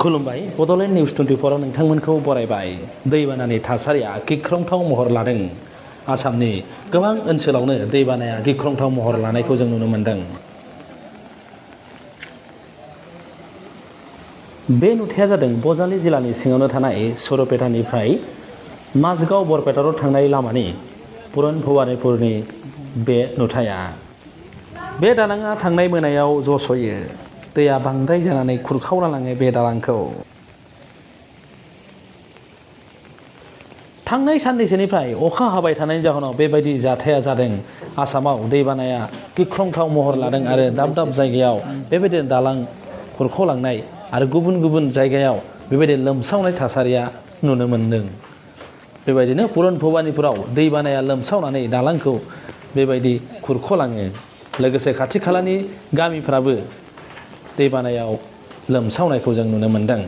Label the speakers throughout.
Speaker 1: खुलुमबाय बड'लेण्ड निउस 24 आव नोंथांमोनखौ बरायबाय। दैबानानि थासारिया गिख्रंथाव महर लादों। आसामनि गोबां ओनसोलावनो दैबानाया गिख्रंथाव महर लानायखौ जों नुनो मोनदों। बे नुथाया जादों बजालि जिल्लानि सिङावनो थानाय सरपेटानिफ्राय माजगाव बरपेटा रड थांनाय लामानि पुरन भबानिपुरनि बे नुथाया। बे दालाङा थांनाय मोनायाव जस'यो। दैया बांद्राय जानानै खुरखावना लाङो बे दालांखौ। थांनाय साननैसोनिफ्राय अखा हाबाय थानायनि जाहोनाव बेबायदि जाथाया जादों। आसामाव दैबानाया गिख्रंथाव महर लादों आरो दाब दाब जायगायाव बेबायदि दालां खुरखावलांनाय आरो गुबुन गुबुन जायगायाव बेबायदि लोमसावनाय थासारिया नुनो मोन्दों। बेबायदिनो पुरन भबानिपुराव दैबानाया लोमसावनानै दालांखौ बेबायदि खुरख'लाङो। लोगोसे खाथि खालानि गामिफ्राबो दैबानायाव लोमसावनायखौ जों नुनो मोन्दों।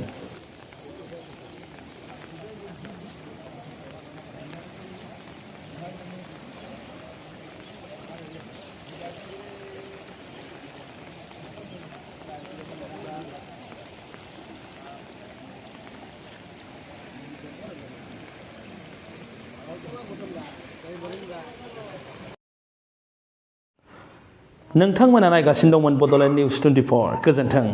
Speaker 1: नोंथांमोना नायगासिनो दंमोन बड'लेण्ड निउस 24। गोजोन्थों।